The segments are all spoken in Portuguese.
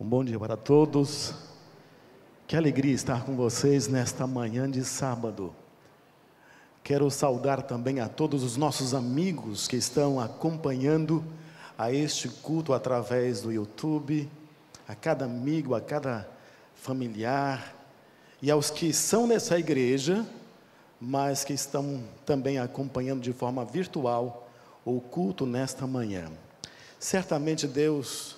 Um bom dia para todos. Que alegria estar com vocês nesta manhã de sábado. Quero saudar também a todos os nossos amigos que estão acompanhando a este culto através do YouTube, a cada amigo, a cada familiar e aos que são nessa igreja, mas que estão também acompanhando de forma virtual o culto nesta manhã. Certamente Deus,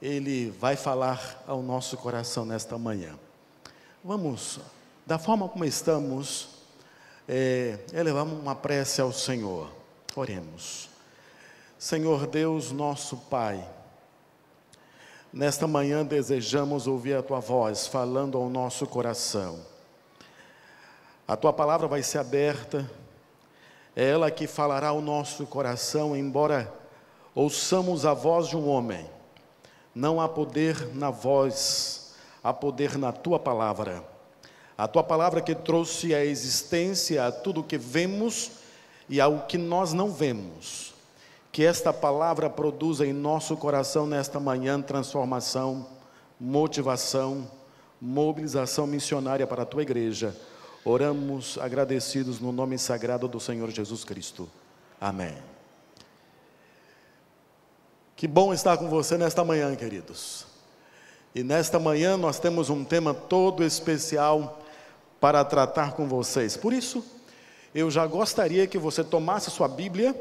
Ele vai falar ao nosso coração nesta manhã. Vamos, da forma como estamos, elevar uma prece ao Senhor. Oremos. Senhor Deus, nosso Pai, nesta manhã desejamos ouvir a Tua voz falando ao nosso coração. A Tua palavra vai ser aberta, é ela que falará ao nosso coração, embora ouçamos a voz de um homem. Não há poder na voz, há poder na Tua palavra. A Tua palavra que trouxe a existência a tudo o que vemos e ao que nós não vemos. Que esta palavra produza em nosso coração nesta manhã transformação, motivação, mobilização missionária para a Tua igreja. Oramos agradecidos no nome sagrado do Senhor Jesus Cristo. Amém. Que bom estar com você nesta manhã, queridos. E nesta manhã nós temos um tema todo especial para tratar com vocês. Por isso, eu já gostaria que você tomasse sua Bíblia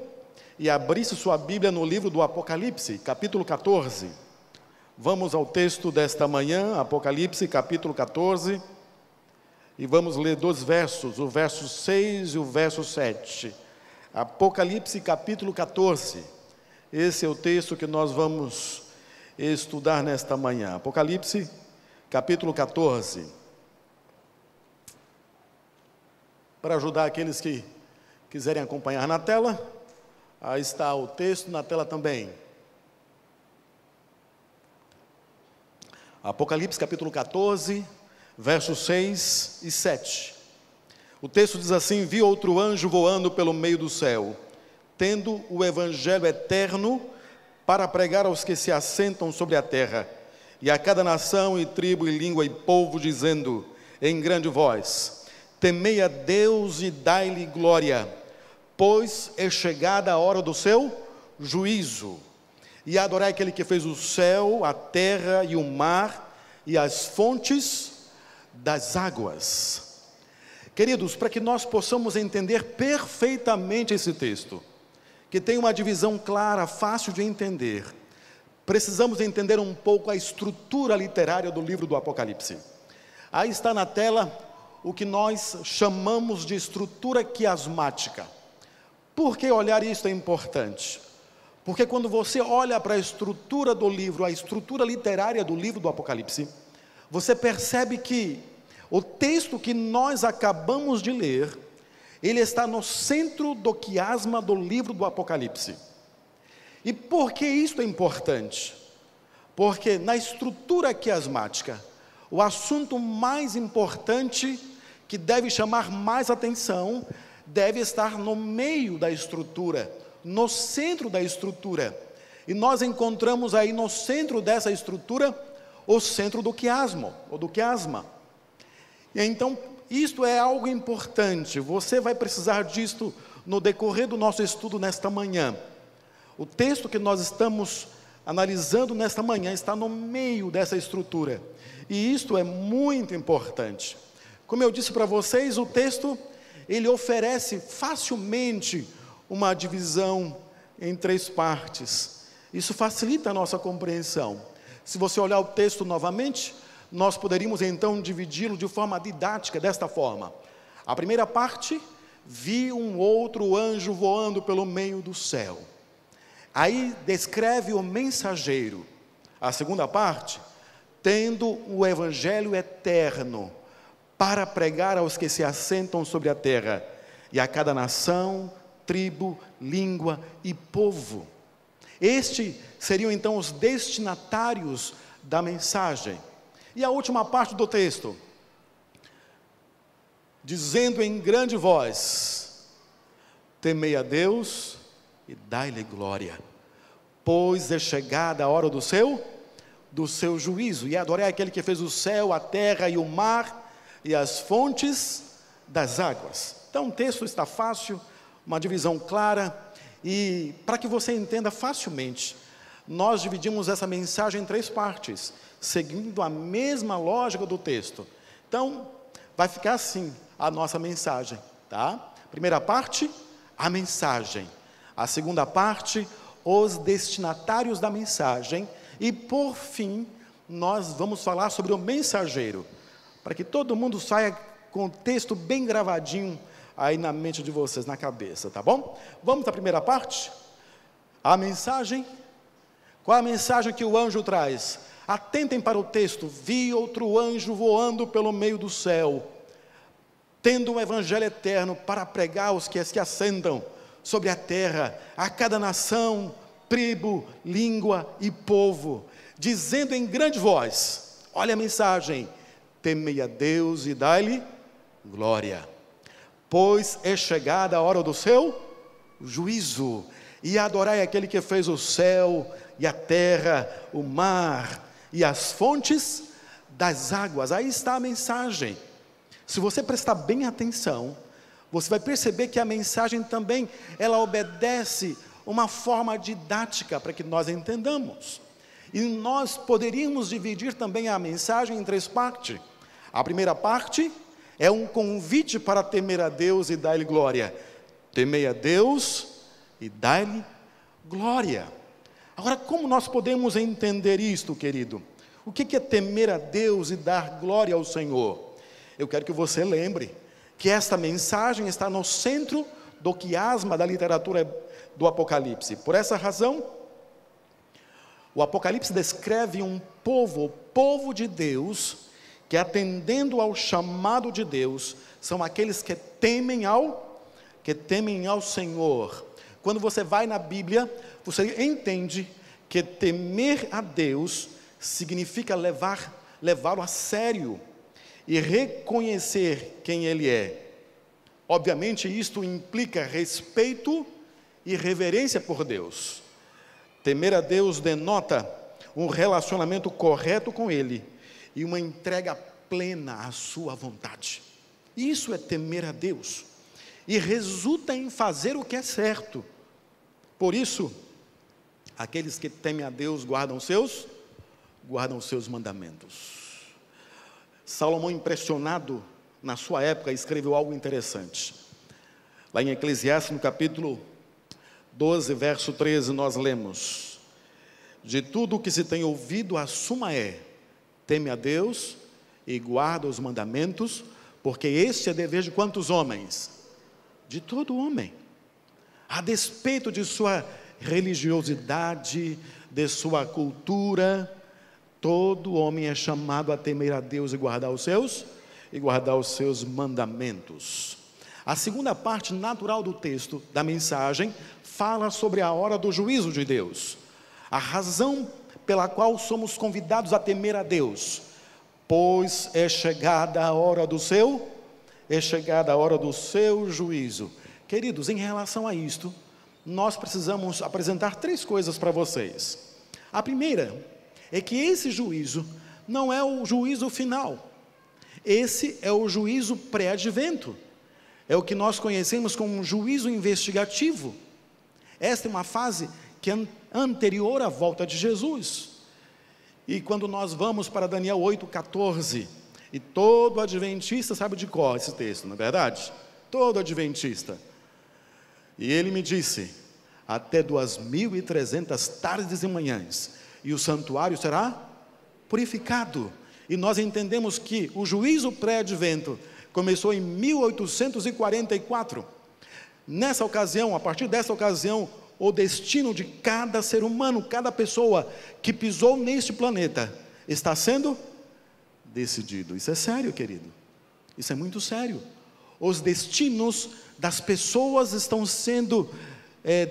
e abrisse sua Bíblia no livro do Apocalipse, capítulo 14. Vamos ao texto desta manhã, Apocalipse, capítulo 14, e vamos ler dois versos, o verso 6 e o verso 7. Apocalipse, capítulo 14. Esse é o texto que nós vamos estudar nesta manhã. Apocalipse, capítulo 14. Para ajudar aqueles que quiserem acompanhar na tela, aí está o texto na tela também. Apocalipse, capítulo 14, versos 6 e 7. O texto diz assim: vi outro anjo voando pelo meio do céu, tendo o evangelho eterno para pregar aos que se assentam sobre a terra, e a cada nação e tribo e língua e povo, dizendo em grande voz: temei a Deus e dai-lhe glória, pois é chegada a hora do seu juízo, e adorai aquele que fez o céu, a terra e o mar e as fontes das águas. Queridos, para que nós possamos entender perfeitamente esse texto, que tem uma divisão clara, fácil de entender, precisamos entender um pouco a estrutura literária do livro do Apocalipse. Aí está na tela o que nós chamamos de estrutura quiasmática. Por que olhar isso é importante? Porque quando você olha para a estrutura do livro, a estrutura literária do livro do Apocalipse, você percebe que o texto que nós acabamos de ler, ele está no centro do quiasma do livro do Apocalipse. E por que isso é importante? Porque na estrutura quiasmática, o assunto mais importante, que deve chamar mais atenção, deve estar no meio da estrutura, no centro da estrutura. E nós encontramos aí no centro dessa estrutura, o centro do quiasma, ou do quiasma. E então, isto é algo importante, você vai precisar disto no decorrer do nosso estudo nesta manhã. O texto que nós estamos analisando nesta manhã está no meio dessa estrutura, e isto é muito importante. Como eu disse para vocês, o texto, ele oferece facilmente uma divisão em três partes. Isso facilita a nossa compreensão. Se você olhar o texto novamente, nós poderíamos então dividi-lo de forma didática, desta forma. A primeira parte, vi um outro anjo voando pelo meio do céu. Aí descreve o mensageiro. A segunda parte, tendo o evangelho eterno para pregar aos que se assentam sobre a terra, e a cada nação, tribo, língua e povo. Estes seriam então os destinatários da mensagem. E a última parte do texto, dizendo em grande voz: temei a Deus e dai-lhe glória, pois é chegada a hora do seu do seu juízo, e adorai aquele que fez o céu, a terra e o mar e as fontes das águas. Então o texto está fácil, uma divisão clara, e para que você entenda facilmente, nós dividimos essa mensagem em 3 partes, seguindo a mesma lógica do texto. Então vai ficar assim a nossa mensagem, tá? Primeira parte, a mensagem. A segunda parte, os destinatários da mensagem. E por fim, nós vamos falar sobre o mensageiro, para que todo mundo saia com o texto bem gravadinho aí na mente de vocês, na cabeça, tá bom? Vamos à primeira parte? A mensagem. Qual a mensagem que o anjo traz? Atentem para o texto. Vi outro anjo voando pelo meio do céu, tendo um evangelho eterno para pregar aos que se assentam sobre a terra, a cada nação, tribo, língua e povo, dizendo em grande voz, olha a mensagem, temei a Deus e dai-lhe glória, pois é chegada a hora do seu juízo, e adorai aquele que fez o céu e a terra, o mar e as fontes das águas. Aí está a mensagem. Se você prestar bem atenção, você vai perceber que a mensagem também, ela obedece uma forma didática para que nós entendamos. E nós poderíamos dividir também a mensagem em 3 partes. A primeira parte é um convite para temer a Deus e dar-lhe glória. Temei a Deus e dar-lhe glória. Agora, como nós podemos entender isto, querido? O que é temer a Deus e dar glória ao Senhor? Eu quero que você lembre que esta mensagem está no centro do quiasma da literatura do Apocalipse. Por essa razão, o Apocalipse descreve um povo, o povo de Deus, que atendendo ao chamado de Deus, são aqueles que temem ao Senhor. Quando você vai na Bíblia, você entende que temer a Deus significa levá-lo a sério e reconhecer quem Ele é. Obviamente isto implica respeito e reverência por Deus. Temer a Deus denota um relacionamento correto com Ele e uma entrega plena à sua vontade. Isso é temer a Deus e resulta em fazer o que é certo. Por isso, aqueles que temem a Deus guardam seus mandamentos. Salomão, impressionado na sua época, escreveu algo interessante. Lá em Eclesiastes, no capítulo 12, verso 13, nós lemos: de tudo o que se tem ouvido, a suma é: teme a Deus e guarda os mandamentos, porque este é dever de quantos homens? De todo homem. A despeito de sua religiosidade, de sua cultura, todo homem é chamado a temer a Deus e guardar os seus mandamentos. A segunda parte natural do texto, da mensagem, fala sobre a hora do juízo de Deus. A razão pela qual somos convidados a temer a Deus, pois é chegada a hora do seu juízo. Queridos, em relação a isto, nós precisamos apresentar 3 coisas para vocês. A primeira é que esse juízo não é o juízo final. Esse é o juízo pré-advento. É o que nós conhecemos como um juízo investigativo. Esta é uma fase que é anterior à volta de Jesus. E quando nós vamos para Daniel 8,14, e todo adventista sabe de cor esse texto, não é verdade? Todo adventista. E ele me disse: até 2.300 tardes e manhãs, e o santuário será purificado. E nós entendemos que o juízo pré-advento começou em 1844. Nessa ocasião, a partir dessa ocasião, o destino de cada ser humano, cada pessoa que pisou neste planeta, está sendo decidido. Isso é sério, querido. Isso é muito sério. Os destinos das pessoas estão sendo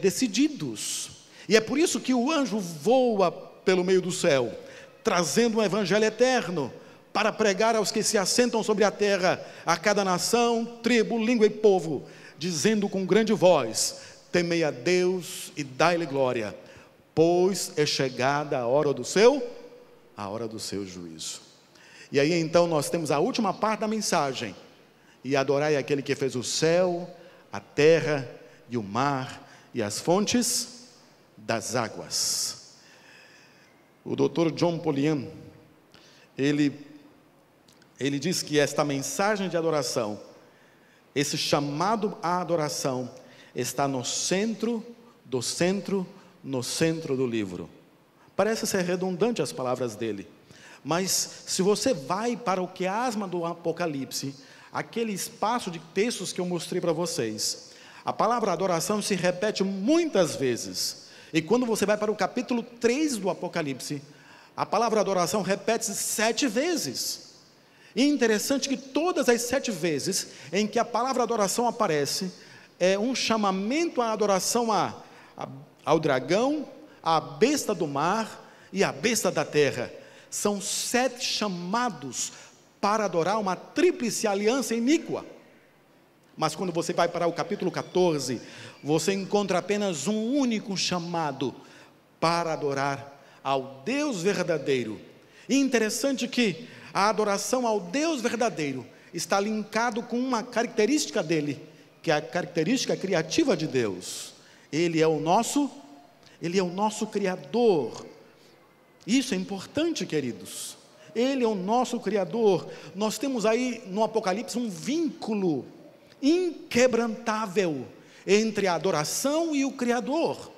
decididos. E é por isso que o anjo voa pelo meio do céu, trazendo um evangelho eterno, para pregar aos que se assentam sobre a terra, a cada nação, tribo, língua e povo, dizendo com grande voz: temei a Deus e dai-lhe glória, pois é chegada a hora do seu a hora do seu juízo. E aí então nós temos a última parte da mensagem: e adorai aquele que fez o céu, a terra e o mar e as fontes das águas. O Dr. John Polian, ele diz que esta mensagem de adoração, esse chamado à adoração, está no centro do livro. Parece ser redundante as palavras dele, mas se você vai para o quiasma do Apocalipse, aquele espaço de textos que eu mostrei para vocês, a palavra adoração se repete muitas vezes. E quando você vai para o capítulo 3 do Apocalipse, a palavra adoração repete-se 7 vezes. E é interessante que todas as 7 vezes em que a palavra adoração aparece, é um chamamento à adoração ao dragão, à besta do mar e à besta da terra. São 7 chamados para adorar uma tríplice aliança iníqua. Mas quando você vai para o capítulo 14, você encontra apenas um único chamado para adorar ao Deus verdadeiro. E interessante que a adoração ao Deus verdadeiro está linkado com uma característica dele, que é a característica criativa de Deus. Ele é o nosso Criador. Isso é importante, queridos. Ele é o nosso Criador. Nós temos aí no Apocalipse um vínculo inquebrantável entre a adoração e o Criador.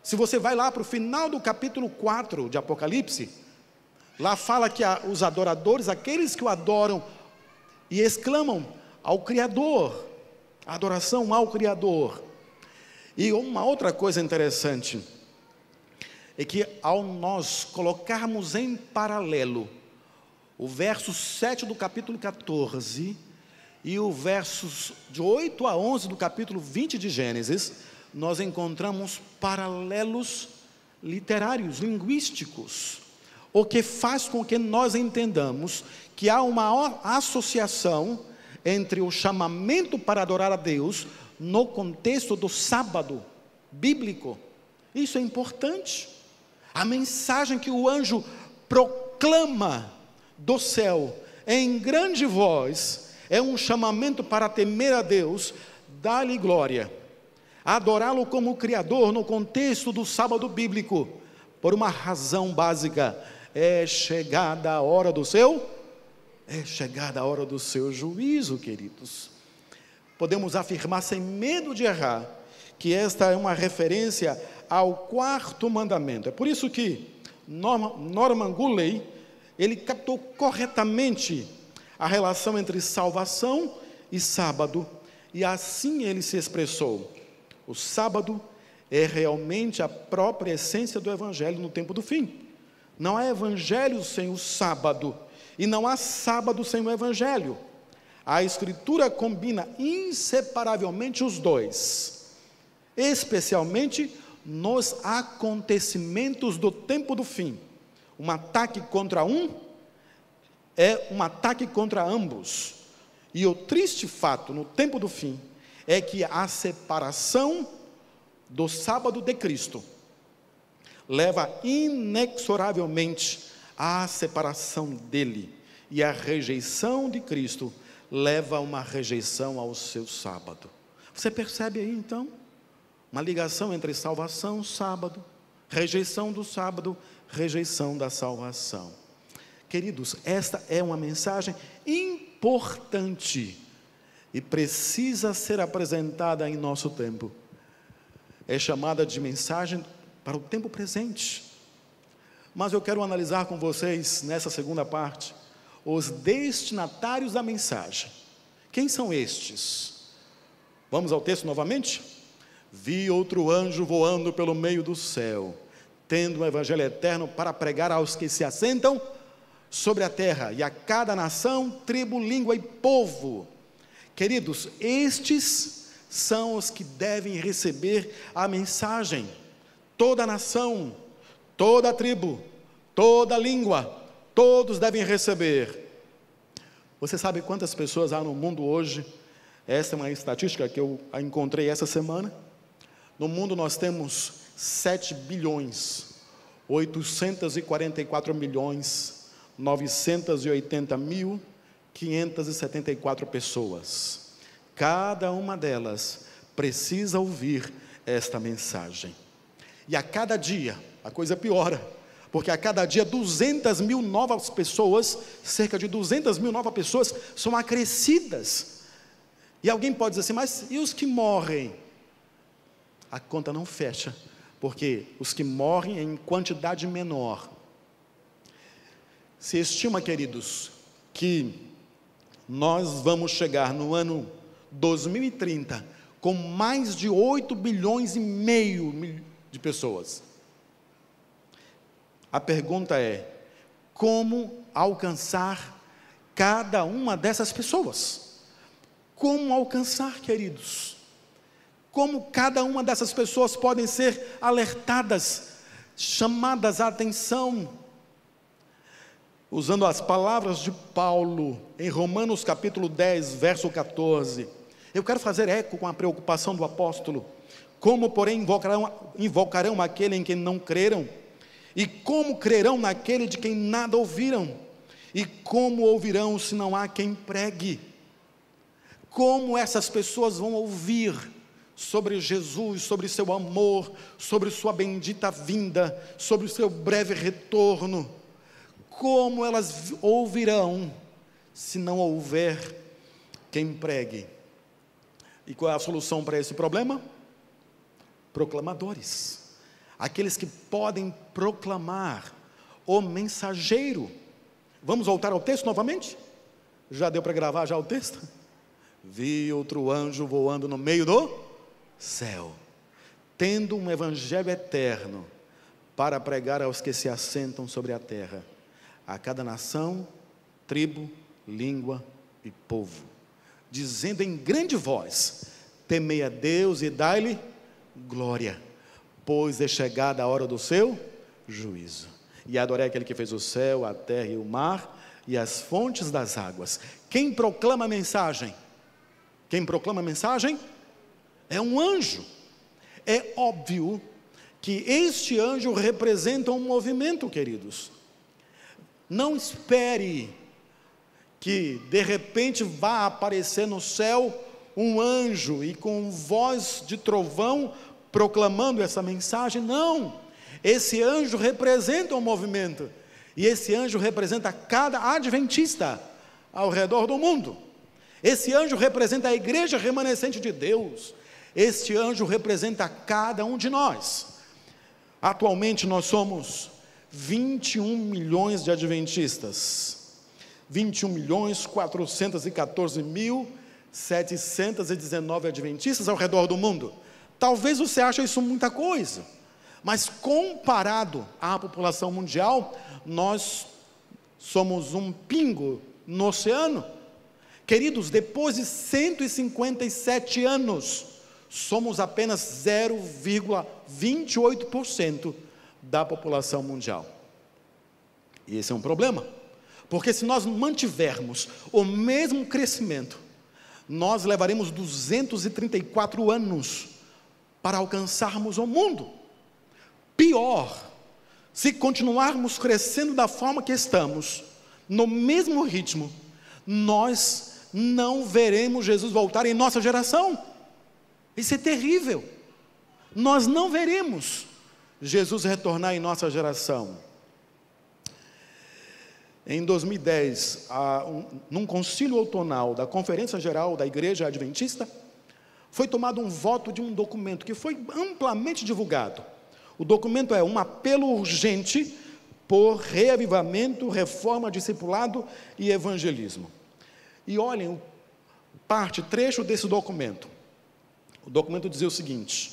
Se você vai lá para o final do capítulo 4 de Apocalipse, lá fala que os adoradores, aqueles que o adoram e exclamam ao Criador, a adoração ao Criador. E uma outra coisa interessante é que ao nós colocarmos em paralelo o verso 7 do capítulo 14 e o versos de 8 a 11 do capítulo 20 de Gênesis, nós encontramos paralelos literários, linguísticos, o que faz com que nós entendamos que há uma associação entre o chamamento para adorar a Deus no contexto do sábado bíblico. Isso é importante. A mensagem que o anjo proclama do céu em grande voz é um chamamento para temer a Deus, dar-lhe glória, adorá-lo como Criador no contexto do sábado bíblico, por uma razão básica: é chegada a hora do seu juízo, queridos. Podemos afirmar sem medo de errar que esta é uma referência ao 4º mandamento. É por isso que Norman Gulley, ele captou corretamente a relação entre salvação e sábado, e assim ele se expressou: o sábado é realmente a própria essência do evangelho no tempo do fim. Não há evangelho sem o sábado, e não há sábado sem o evangelho. A Escritura combina inseparavelmente os dois, especialmente nos acontecimentos do tempo do fim. Um ataque contra um é um ataque contra ambos. E o triste fato no tempo do fim é que a separação do sábado de Cristo leva inexoravelmente à separação dele, e a rejeição de Cristo leva a uma rejeição ao seu sábado. Você percebe aí então uma ligação entre salvação e sábado, rejeição do sábado, rejeição da salvação. Queridos, esta é uma mensagem importante e precisa ser apresentada em nosso tempo. É chamada de mensagem para o tempo presente. Mas eu quero analisar com vocês, nessa segunda parte, os destinatários da mensagem. Quem são estes? Vamos ao texto novamente? Vi outro anjo voando pelo meio do céu, tendo um evangelho eterno para pregar aos que se assentam sobre a terra, e a cada nação, tribo, língua e povo. Queridos, estes são os que devem receber a mensagem. Toda nação, toda tribo, toda língua, todos devem receber. Você sabe quantas pessoas há no mundo hoje? Essa é uma estatística que eu encontrei essa semana. No mundo nós temos 7 bilhões. 844.980.574 pessoas. Cada uma delas precisa ouvir esta mensagem. E a cada dia, a coisa piora, porque a cada dia 200 mil novas pessoas, cerca de 200 mil novas pessoas são acrescidas. E alguém pode dizer assim, mas e os que morrem? A conta não fecha, porque os que morrem em quantidade menor. Se estima, queridos, que nós vamos chegar no ano 2030 com mais de 8,5 bilhões de pessoas. A pergunta é, como alcançar cada uma dessas pessoas? Como alcançar, queridos? Como cada uma dessas pessoas podem ser alertadas, chamadas à atenção? Usando as palavras de Paulo, em Romanos capítulo 10, verso 14, eu quero fazer eco com a preocupação do apóstolo. Como, porém, invocarão aquele em quem não creram? E como crerão naquele de quem nada ouviram? E como ouvirão se não há quem pregue? Como essas pessoas vão ouvir sobre Jesus, sobre seu amor, sobre sua bendita vinda, sobre o seu breve retorno? Como elas ouvirão se não houver quem pregue? E qual é a solução para esse problema? Proclamadores, aqueles que podem proclamar, o mensageiro. Vamos voltar ao texto novamente? Já deu para gravar já o texto? Vi outro anjo voando no meio do céu, tendo um evangelho eterno para pregar aos que se assentam sobre a terra, a cada nação, tribo, língua e povo, dizendo em grande voz: temei a Deus e dai-lhe glória, pois é chegada a hora do seu juízo. E adorei aquele que fez o céu, a terra e o mar e as fontes das águas. Quem proclama a mensagem? Quem proclama a mensagem é um anjo. É óbvio que este anjo representa um movimento, queridos. Não espere que de repente vá aparecer no céu um anjo e com voz de trovão proclamando essa mensagem. Não, esse anjo representa um movimento, e esse anjo representa cada adventista ao redor do mundo. Esse anjo representa a igreja remanescente de Deus. Este anjo representa cada um de nós. Atualmente nós somos 21 milhões de adventistas, 21.414.719 adventistas ao redor do mundo. Talvez você ache isso muita coisa, mas comparado à população mundial, nós somos um pingo no oceano. Queridos, depois de 157 anos, somos apenas 0,28% da população mundial. E esse é um problema, porque se nós mantivermos o mesmo crescimento, nós levaremos 234 anos para alcançarmos o mundo. Pior, se continuarmos crescendo da forma que estamos, no mesmo ritmo, nós não veremos Jesus voltar em nossa geração. Isso é terrível. Nós não veremos Jesus retornar em nossa geração. Em 2010, num concílio outonal da Conferência Geral da Igreja Adventista, foi tomado um voto de um documento que foi amplamente divulgado. O documento é um apelo urgente por reavivamento, reforma, discipulado e evangelismo. E olhem, trecho desse documento. O documento dizia o seguinte: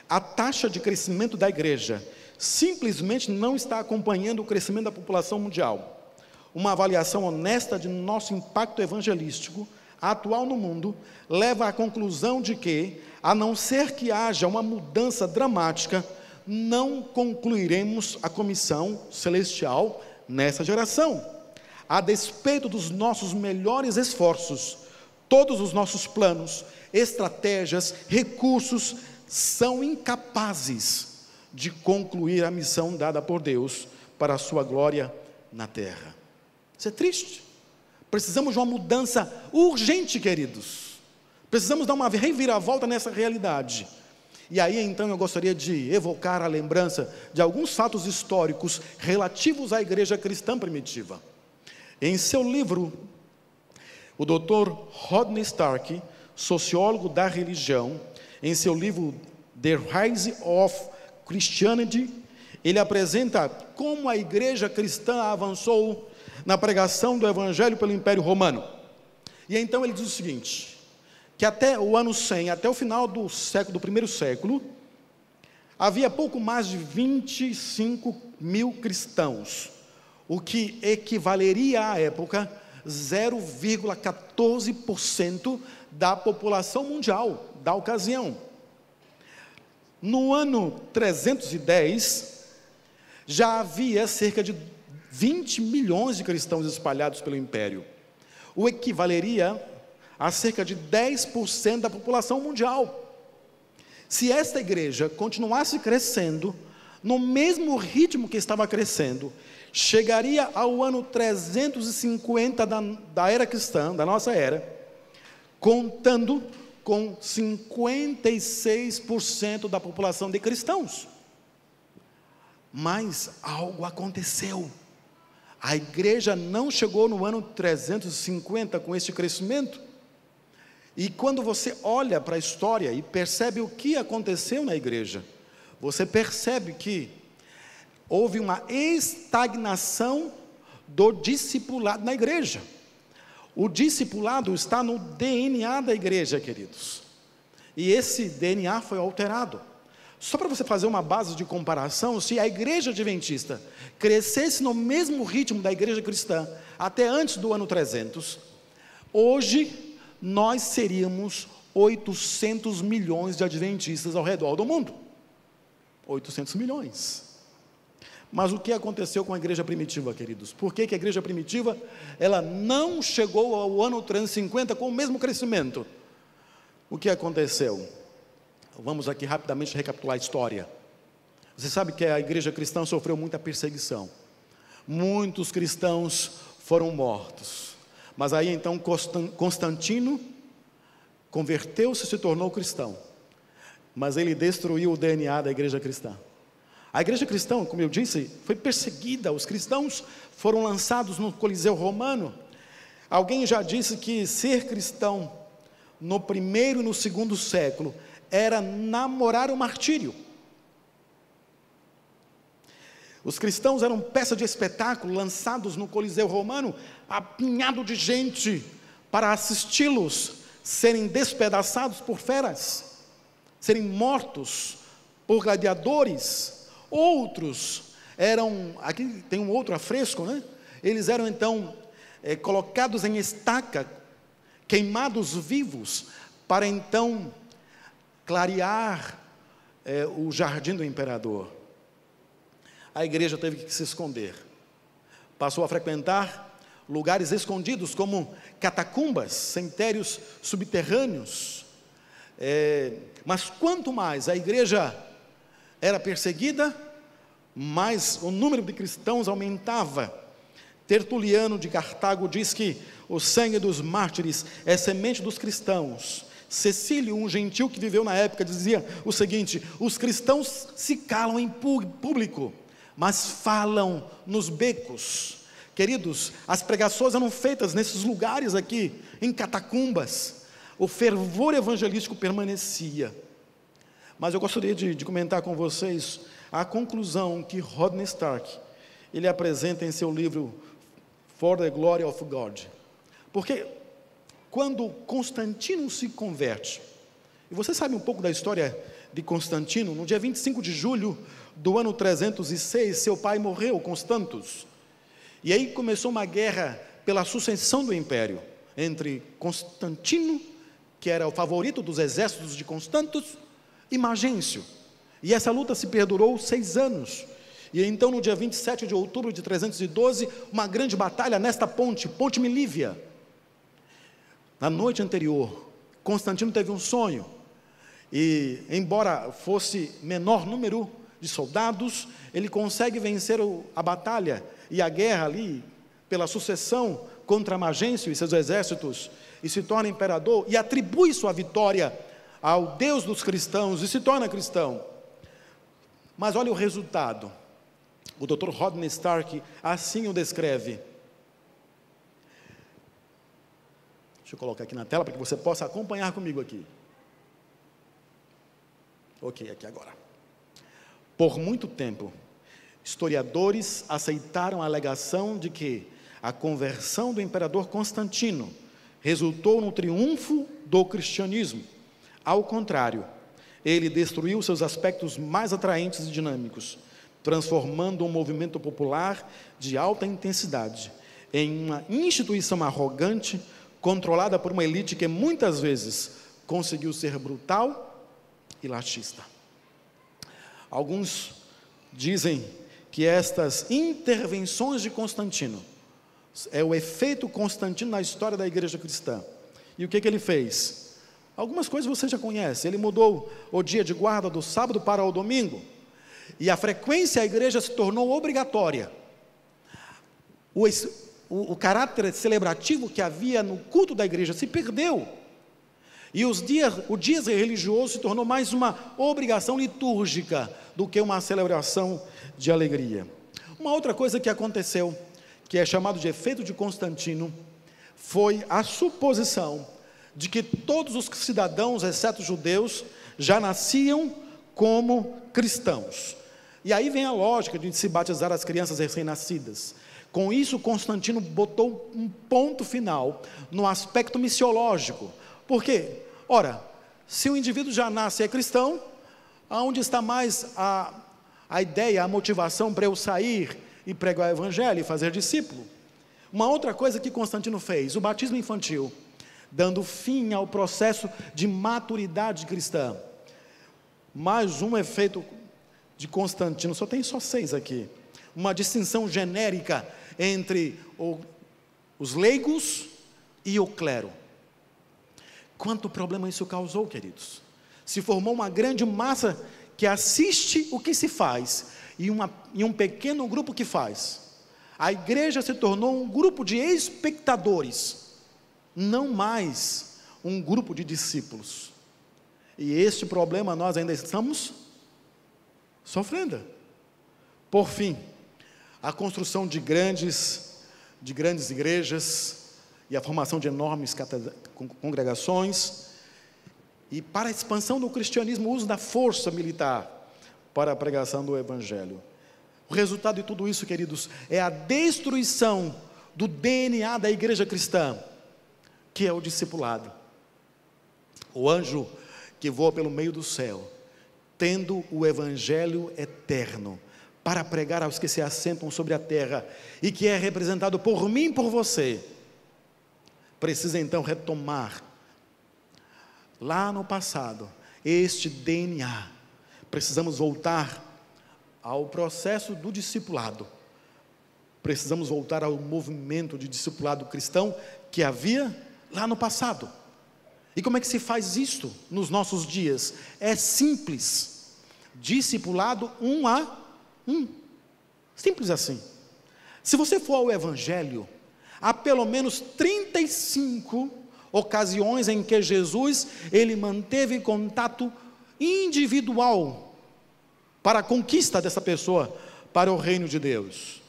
a taxa de crescimento da igreja simplesmente não está acompanhando o crescimento da população mundial. Uma avaliação honesta de nosso impacto evangelístico atual no mundo leva à conclusão de que, a não ser que haja uma mudança dramática, não concluiremos a comissão celestial nessa geração. A despeito dos nossos melhores esforços, todos os nossos planos, estratégias, recursos são incapazes de concluir a missão dada por Deus para a sua glória na terra. Isso é triste. Precisamos de uma mudança urgente, queridos. Precisamos dar uma reviravolta nessa realidade. E aí, então, eu gostaria de evocar a lembrança de alguns fatos históricos relativos à igreja cristã primitiva. Em seu livro, o Dr. Rodney Stark, sociólogo da religião, em seu livro The Rise of Christianity, ele apresenta como a igreja cristã avançou na pregação do evangelho pelo Império Romano. E então ele diz o seguinte, que até o ano 100, até o final do primeiro século, havia pouco mais de 25 mil cristãos, o que equivaleria à época 0,14% da população mundial da ocasião. No ano 310, já havia cerca de 20 milhões de cristãos espalhados pelo império, o equivaleria a cerca de 10% da população mundial. Se esta igreja continuasse crescendo, no mesmo ritmo que estava crescendo, chegaria ao ano 350 da era cristã, da nossa era, contando com 56% da população de cristãos. Mas algo aconteceu. A igreja não chegou no ano 350 com este crescimento. E quando você olha para a história e percebe o que aconteceu na igreja, você percebe que houve uma estagnação do discipulado na igreja. O discipulado está no DNA da igreja, queridos. E esse DNA foi alterado. Só para você fazer uma base de comparação, se a igreja adventista crescesse no mesmo ritmo da igreja cristã, até antes do ano 300, hoje nós seríamos 800 milhões de adventistas ao redor do mundo. 800 milhões. Mas o que aconteceu com a igreja primitiva, queridos? Por que a igreja primitiva, ela não chegou ao ano 350 com o mesmo crescimento? O que aconteceu? Vamos aqui rapidamente recapitular a história. Você sabe que a igreja cristã sofreu muita perseguição. Muitos cristãos foram mortos. Mas aí então Constantino converteu-se e se tornou cristão. Mas ele destruiu o DNA da igreja cristã. A igreja cristã, como eu disse, foi perseguida. Os cristãos foram lançados no Coliseu Romano. Alguém já disse que ser cristão no primeiro e no segundo século era namorar o martírio. Os cristãos eram peça de espetáculo, lançados no Coliseu Romano, apinhado de gente, para assisti-los serem despedaçados por feras, serem mortos por gladiadores. Outros eram, aqui tem um outro afresco, né? Eles eram então colocados em estaca, queimados vivos, para então clarear o jardim do imperador. A igreja teve que se esconder, passou a frequentar lugares escondidos como catacumbas, cemitérios subterrâneos. Mas quanto mais a igreja era perseguida, mais o número de cristãos aumentava. Tertuliano de Cartago diz que o sangue dos mártires é semente dos cristãos. Cecílio, um gentil que viveu na época, dizia o seguinte: os cristãos se calam em público, mas falam nos becos. Queridos, as pregações eram feitas nesses lugares aqui, em catacumbas. O fervor evangelístico permanecia. Mas eu gostaria de comentar com vocês a conclusão que Rodney Stark, ele apresenta em seu livro For the Glory of God. Porque quando Constantino se converte, e você sabe um pouco da história de Constantino, no dia 25 de julho do ano 306, seu pai morreu, Constantus. E aí começou uma guerra pela sucessão do império, entre Constantino, que era o favorito dos exércitos de Constantus, e Magêncio. E essa luta se perdurou 6 anos. E então no dia 27 de outubro de 312, uma grande batalha nesta ponte Milívia. Na noite anterior, Constantino teve um sonho. E embora fosse menor número de soldados, ele consegue vencer a batalha e a guerra ali, pela sucessão contra Magêncio e seus exércitos, e se torna imperador, e atribui sua vitória ao Deus dos cristãos, e se torna cristão. Mas olha o resultado. O Dr. Rodney Stark assim o descreve. Deixa eu colocar aqui na tela para que você possa acompanhar comigo aqui. Ok, aqui agora. Por muito tempo, historiadores aceitaram a alegação de que a conversão do imperador Constantino resultou no triunfo do cristianismo. Ao contrário, ele destruiu seus aspectos mais atraentes e dinâmicos, transformando um movimento popular de alta intensidade em uma instituição arrogante, controlada por uma elite que muitas vezes conseguiu ser brutal e laxista. Alguns dizem que estas intervenções de Constantino é o efeito Constantino na história da igreja cristã. E o que ele fez? Algumas coisas você já conhece. Ele mudou o dia de guarda do sábado para o domingo, e a frequência à igreja se tornou obrigatória. O caráter celebrativo que havia no culto da igreja se perdeu, e o dia religioso se tornou mais uma obrigação litúrgica do que uma celebração de alegria. Uma outra coisa que aconteceu, que é chamado de efeito de Constantino, foi a suposição de que todos os cidadãos, exceto os judeus, já nasciam como cristãos. E aí vem a lógica de se batizar as crianças recém-nascidas. Com isso, Constantino botou um ponto final no aspecto missiológico. Por quê? Ora, se o indivíduo já nasce e é cristão, aonde está mais a ideia, a motivação para eu sair e pregar o evangelho e fazer discípulo? Uma outra coisa que Constantino fez, o batismo infantil, dando fim ao processo de maturidade cristã. Mais um efeito de Constantino, só 6 aqui. Uma distinção genérica entre os leigos e o clero. Quanto problema isso causou, queridos? Se formou uma grande massa que assiste o que se faz, e um pequeno grupo que faz. A igreja se tornou um grupo de espectadores, não mais um grupo de discípulos. E este problema nós ainda estamos sofrendo. Por fim, a construção de grandes igrejas e a formação de enormes congregações, e para a expansão do cristianismo, o uso da força militar para a pregação do evangelho. O resultado de tudo isso, queridos, é a destruição do DNA da igreja cristã, que é o discipulado. O anjo que voa pelo meio do céu, tendo o evangelho eterno, para pregar aos que se assentam sobre a terra, e que é representado por mim e por você, precisa então retomar, lá no passado, este DNA. Precisamos voltar ao processo do discipulado, precisamos voltar ao movimento de discipulado cristão que havia lá no passado. E como é que se faz isto nos nossos dias? É simples, discipulado 1 a 1, simples assim. Se você for ao evangelho, há pelo menos 35 ocasiões em que Jesus, ele manteve contato individual para a conquista dessa pessoa para o reino de Deus.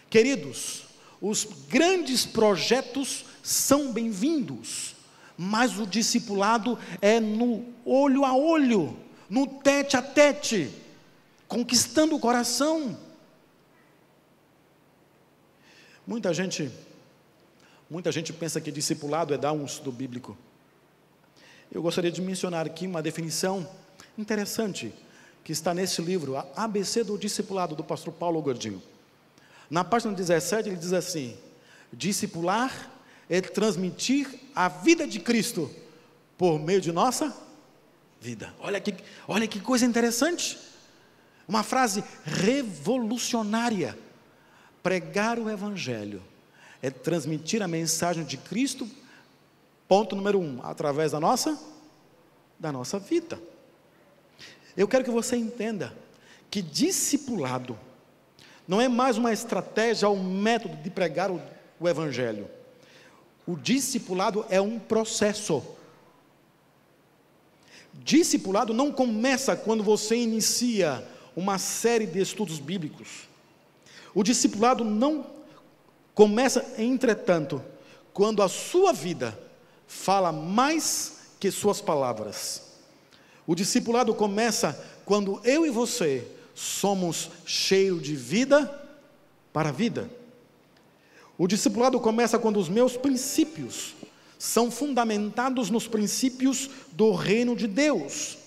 Queridos, os grandes projetos são bem-vindos, mas o discipulado é no olho a olho, no tete a tete, conquistando o coração. Muita gente pensa que discipulado é dar um estudo bíblico. Eu gostaria de mencionar aqui uma definição interessante, que está nesse livro, a ABC do Discipulado, do pastor Paulo Gordinho. Na página 17 ele diz assim: discipular é transmitir a vida de Cristo por meio de nossa vida. Olha que coisa interessante, uma frase revolucionária. Pregar o evangelho é transmitir a mensagem de Cristo, ponto número 1, através da nossa vida. Eu quero que você entenda que discipulado não é mais uma estratégia ou um método de pregar o Evangelho. O discipulado é um processo. Discipulado não começa quando você inicia uma série de estudos bíblicos. O discipulado não começa, entretanto, quando a sua vida fala mais que suas palavras. O discipulado começa quando eu e você somos cheios de vida para a vida. O discipulado começa quando os meus princípios são fundamentados nos princípios do reino de Deus.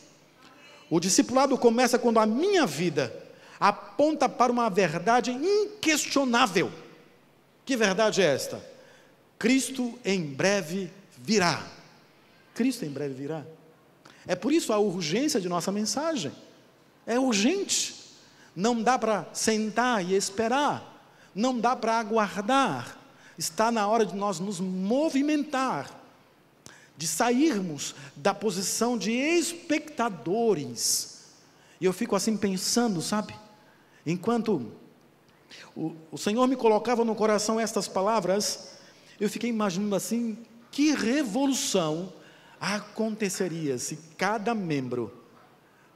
O discipulado começa quando a minha vida aponta para uma verdade inquestionável. Que verdade é esta? Cristo em breve virá. Cristo em breve virá. É por isso a urgência de nossa mensagem. É urgente. Não dá para sentar e esperar. Não dá para aguardar. Está na hora de nós nos movimentar, de sairmos da posição de espectadores. E eu fico assim pensando, sabe? Enquanto o Senhor me colocava no coração estas palavras, eu fiquei imaginando assim, que revolução aconteceria se cada membro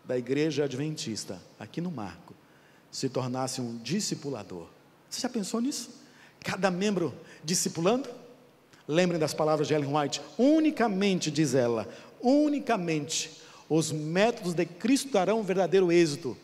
da igreja adventista, aqui no Marco, se tornasse um discipulador. Você já pensou nisso? Cada membro discipulando? Lembrem das palavras de Ellen White. Unicamente, diz ela, unicamente os métodos de Cristo darão um verdadeiro êxito.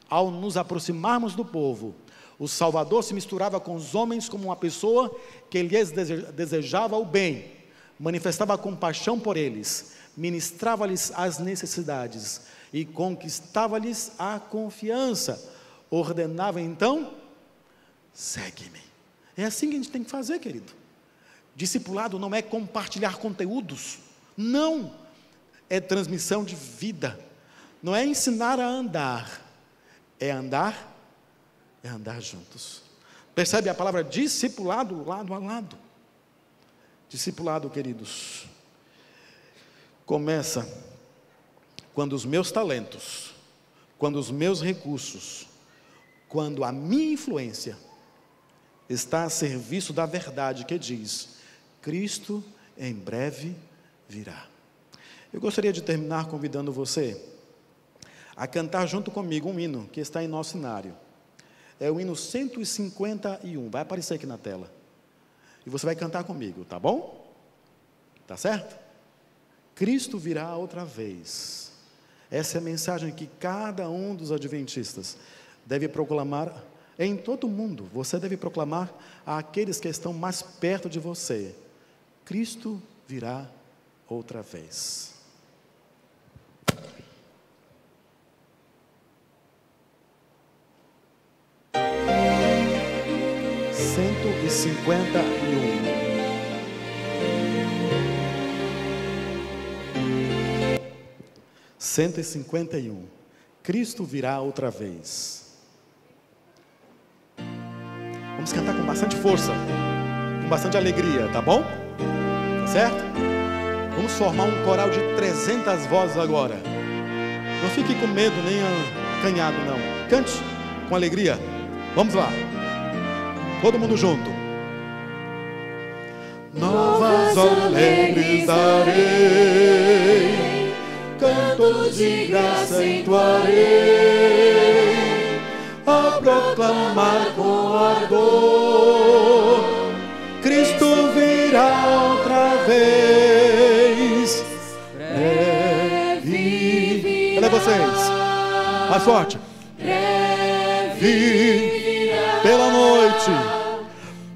Ao nos aproximarmos do povo, o Salvador se misturava com os homens como uma pessoa que lhes desejava o bem, manifestava compaixão por eles, ministrava-lhes as necessidades e conquistava-lhes a confiança. Ordenava então: segue-me. É assim que a gente tem que fazer, querido. Discipulado não é compartilhar conteúdos, não, é transmissão de vida, não é ensinar a andar, é andar juntos. Percebe a palavra discipulado, lado a lado. Discipulado, queridos, começa quando os meus talentos, quando os meus recursos, quando a minha influência está a serviço da verdade que diz: Cristo em breve virá. Eu gostaria de terminar convidando você a cantar junto comigo um hino que está em nosso cenário. É o hino 151, vai aparecer aqui na tela. E você vai cantar comigo, tá bom? Tá certo? Cristo virá outra vez. Essa é a mensagem que cada um dos adventistas deve proclamar em todo o mundo. Você deve proclamar àqueles que estão mais perto de você: Cristo virá outra vez. Cento e 151. Cristo virá outra vez. Vamos cantar com bastante força, com bastante alegria, tá bom? Tá certo? Vamos formar um coral de 300 vozes agora. Não fique com medo nem acanhado, não. Cante com alegria. Vamos lá. Todo mundo junto. Novas alegres darei, cantos de graça entoarei, a proclamar com ardor: Cristo virá outra vez. Breve. Cadê vocês? Mais forte. Breve.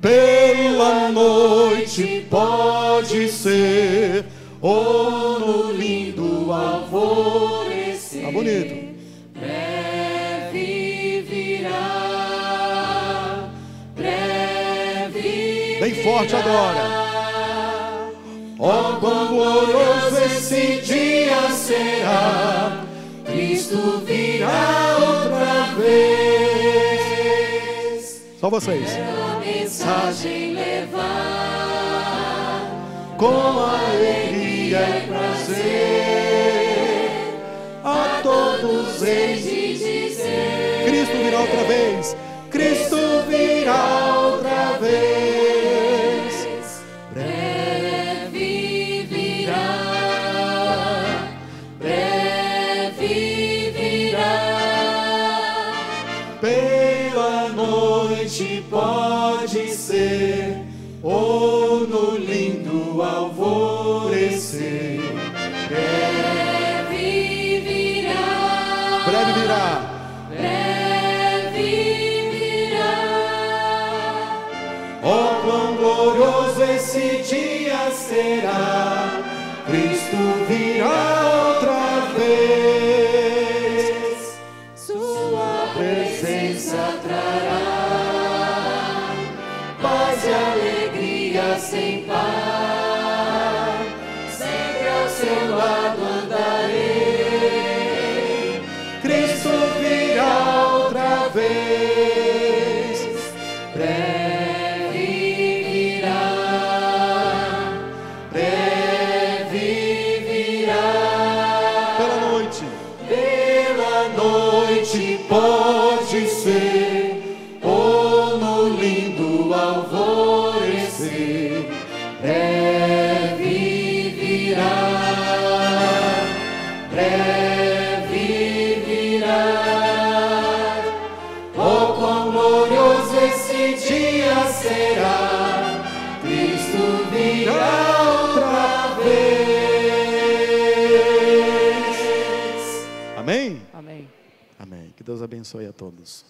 Pela noite pode ser, ou no lindo alvorecer. Tá bonito. Breve virá, breve. Bem forte agora. Oh, quão glorioso esse dia será, Cristo virá outra vez. Só vocês. Mensagem levar, com alegria e prazer, a todos eles dizer: virá outra vez. Cristo virá outra vez. Breve virá, breve virá. Pela noite pode ser, ou no lindo alvorecer. Breve virá, Breve virá. breve virá. Oh, quão glorioso esse dia será. Cristo virá outra vez. Sua presença trará paz e alegria sem par. Sempre ao seu lado andarei. Cristo virá outra vez. Breve virá, breve virá. Pela noite. Pela noite pode ser, ou no lindo alvorecer. Breve virá, breve virá. Oh, quão glorioso esse dia será. Cristo virá outra vez. Amém? Amém. Amém. Que Deus abençoe a todos.